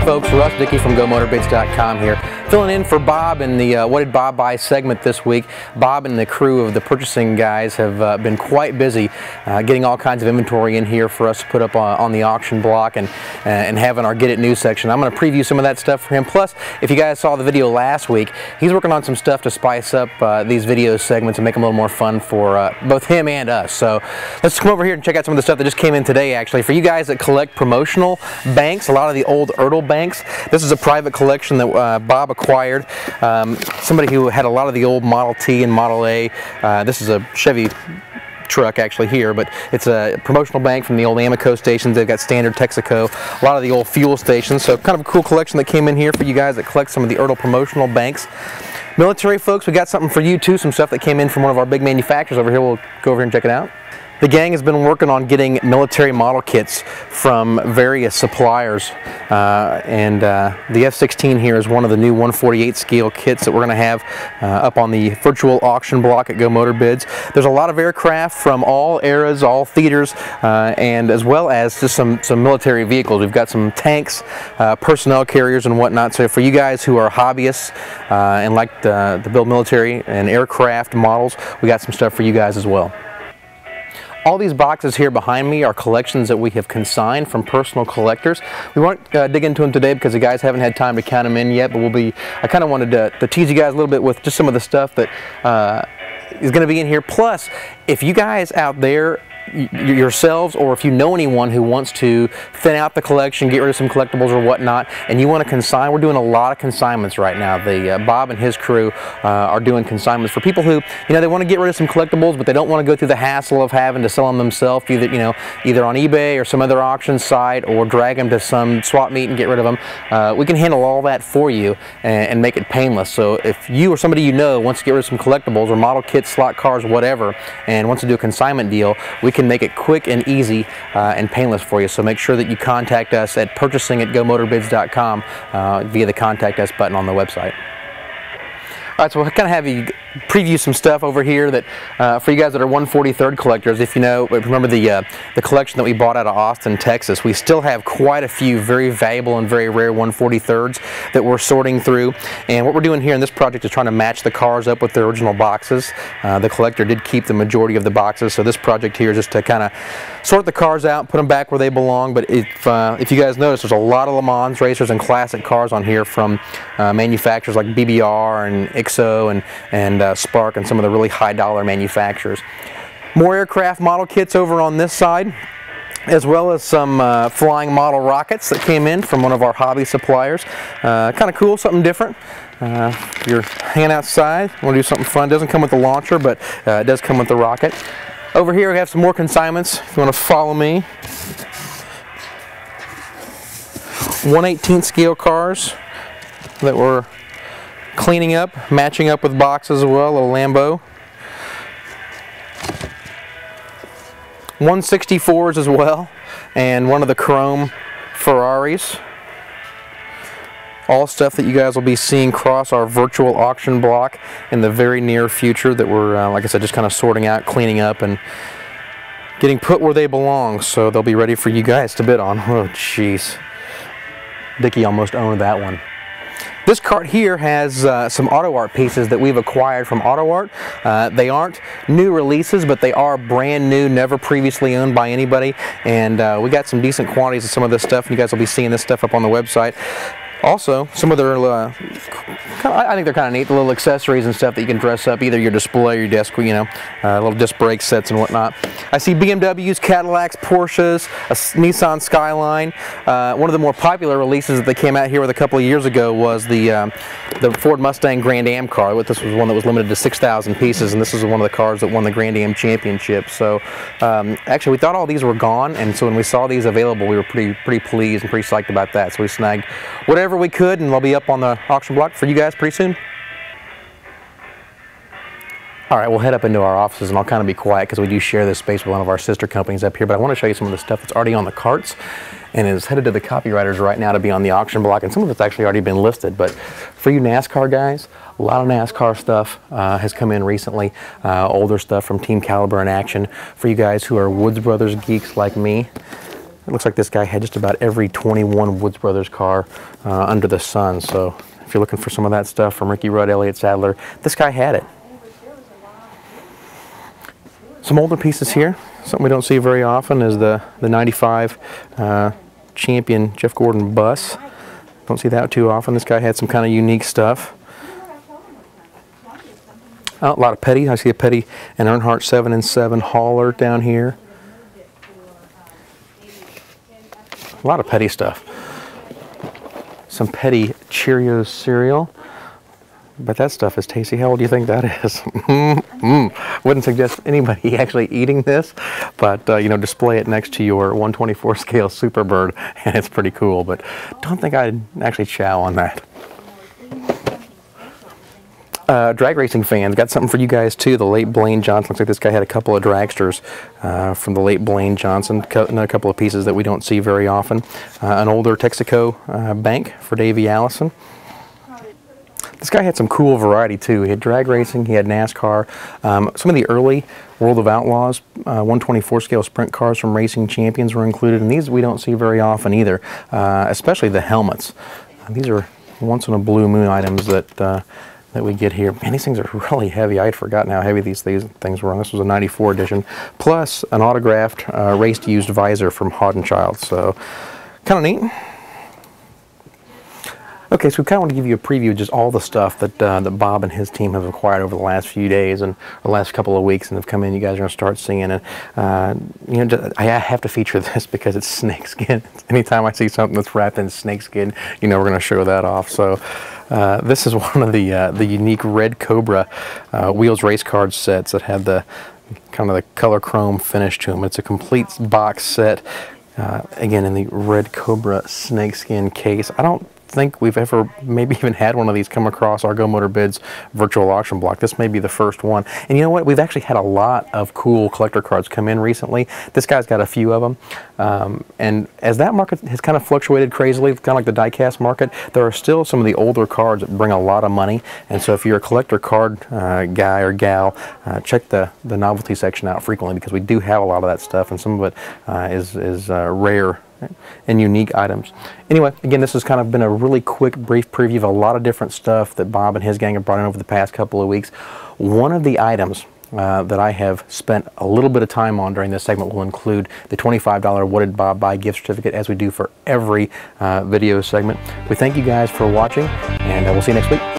folks, Russ Dickey from GoMotorBids.com here, filling in for Bob in the What Did Bob Buy segment this week. Bob and the crew of the purchasing guys have been quite busy getting all kinds of inventory in here for us to put up on the auction block and having our Get It New section. I'm going to preview some of that stuff for him. Plus, if you guys saw the video last week, he's working on some stuff to spice up these video segments and make them a little more fun for both him and us. So let's come over here and check out some of the stuff that just came in today, actually. For you guys that collect promotional banks, a lot of the old Ertl banks, this is a private collection that Bob acquired. Somebody who had a lot of the old Model T and Model A. This is a Chevy truck actually here, but it's a promotional bank from the old Amoco stations. They've got standard Texaco, a lot of the old fuel stations, so kind of a cool collection that came in here for you guys that collect some of the Ertl promotional banks. Military folks, we got something for you too, some stuff that came in from one of our big manufacturers over here. We'll go over here and check it out. The gang has been working on getting military model kits from various suppliers, and the F-16 here is one of the new 148 scale kits that we're going to have up on the virtual auction block at GoMotorBids. There's a lot of aircraft from all eras, all theaters, and as well as just some military vehicles. We've got some tanks, personnel carriers and whatnot, so for you guys who are hobbyists and like to build military and aircraft models, we got some stuff for you guys as well. All these boxes here behind me are collections that we have consigned from personal collectors. We won't dig into them today because the guys haven't had time to count them in yet, but I kind of wanted to tease you guys a little bit with just some of the stuff that is going to be in here. Plus, if you guys out there yourselves, or if you know anyone who wants to thin out the collection, get rid of some collectibles or whatnot, and you want to consign, we're doing a lot of consignments right now. Bob and his crew are doing consignments for people who, they want to get rid of some collectibles, but they don't want to go through the hassle of having to sell them themselves, either on eBay or some other auction site, or drag them to some swap meet and get rid of them. We can handle all that for you and make it painless. So if you or somebody you know wants to get rid of some collectibles or model kits, slot cars, whatever, and wants to do a consignment deal, we can make it quick and easy and painless for you. So make sure that you contact us at purchasing@GoMotorBids.com via the contact us button on the website. All right, so we'll kind of have you preview some stuff over here that for you guys that are 143rd collectors. If you remember the collection that we bought out of Austin, Texas, we still have quite a few very valuable and very rare 143rds that we're sorting through. And what we're doing here in this project is trying to match the cars up with the original boxes. The collector did keep the majority of the boxes, so this project here is just to kind of sort the cars out, put them back where they belong. But if you guys notice, there's a lot of Le Mans racers and classic cars on here from manufacturers like BBR and IXO and Spark and some of the really high dollar manufacturers. More aircraft model kits over on this side, as well as some flying model rockets that came in from one of our hobby suppliers. Kind of cool, something different. If you're hanging outside, want to do something fun. It doesn't come with the launcher, but it does come with the rocket. Over here we have some more consignments if you want to follow me. 1/18 scale cars that we're cleaning up, matching up with boxes as well, a little Lambo. 164s as well, and one of the chrome Ferraris. All stuff that you guys will be seeing cross our virtual auction block in the very near future that we're, like I said, just kind of sorting out, cleaning up, and getting put where they belong, so they'll be ready for you guys to bid on. Oh, jeez. Dickie almost owned that one. This cart here has some auto art pieces that we've acquired from Auto Art. They aren't new releases, but they are brand new, never previously owned by anybody. And we got some decent quantities of some of this stuff. You guys will be seeing this stuff up on the website. Also, some of their, I think they're kind of neat, the little accessories and stuff that you can dress up, either your display or your desk, little disc brake sets and whatnot. I see BMWs, Cadillacs, Porsches, a Nissan Skyline. One of the more popular releases that they came out here with a couple of years ago was the Ford Mustang Grand Am car. This was one that was limited to 6,000 pieces, and this is one of the cars that won the Grand Am Championship. So, actually, we thought all these were gone, and so when we saw these available, we were pretty pleased and pretty psyched about that. So we snagged whatever we could, and they'll be up on the auction block for you guys pretty soon. All right, we'll head up into our offices, and I'll kind of be quiet because we do share this space with one of our sister companies up here, but I want to show you some of the stuff that's already on the carts and is headed to the copywriters right now to be on the auction block, and some of it's actually already been listed. But for you NASCAR guys, a lot of NASCAR stuff has come in recently, older stuff from Team Caliber in action. For you guys who are Woods Brothers geeks like me, It looks like this guy had just about every 21 Woods Brothers car under the sun. So if you're looking for some of that stuff from Ricky Rudd, Elliott Sadler, this guy had it. Some older pieces here. Something we don't see very often is the 95 champion Jeff Gordon bus. Don't see that too often. This guy had some kind of unique stuff. Oh, a lot of Petty. I see a Petty and Earnhardt 7 and 7 hauler down here. A lot of Petty stuff. Some Petty Cheerios cereal. But that stuff is tasty. How old do you think that is? Wouldn't suggest anybody actually eating this, but you know, display it next to your 124 scale Superbird, and it's pretty cool. But don't think I'd actually chow on that. Drag racing fans, got something for you guys too. The late Blaine Johnson. Looks like this guy had a couple of dragsters from the late Blaine Johnson. A couple of pieces that we don't see very often. An older Texaco bank for Davey Allison. This guy had some cool variety too. He had drag racing, he had NASCAR, some of the early World of Outlaws 124 scale sprint cars from Racing Champions were included, and these we don't see very often either, especially the helmets. These are once in a blue moon items that we get here. Man, these things are really heavy. I had forgotten how heavy these things were. This was a 94 edition, plus an autographed race-used visor from Haudenchild, so kind of neat. Okay, so we kind of want to give you a preview of just all the stuff that that Bob and his team have acquired over the last few days and the last couple of weeks, and have come in. You guys are going to start seeing it. You know, I have to feature this because it's snakeskin. Anytime I see something that's wrapped in snakeskin, you know we're going to show that off. So this is one of the unique Red Cobra Wheels race card sets that had the kind of the color chrome finish to them. It's a complete box set. Again, in the Red Cobra snakeskin case. I don't think we've ever maybe even had one of these come across our GoMotorBids virtual auction block. This may be the first one. And you know what? We've actually had a lot of cool collector cards come in recently. This guy's got a few of them. And as that market has kind of fluctuated crazily, kind of like the diecast market, there are still some of the older cards that bring a lot of money. And so if you're a collector card guy or gal, check the novelty section out frequently, because we do have a lot of that stuff, and some of it is rare and unique items. Anyway, again, this has kind of been a really quick, brief preview of a lot of different stuff that Bob and his gang have brought in over the past couple of weeks. One of the items that I have spent a little bit of time on during this segment will include the $25 What Did Bob Buy gift certificate, as we do for every video segment. We thank you guys for watching, and we'll see you next week.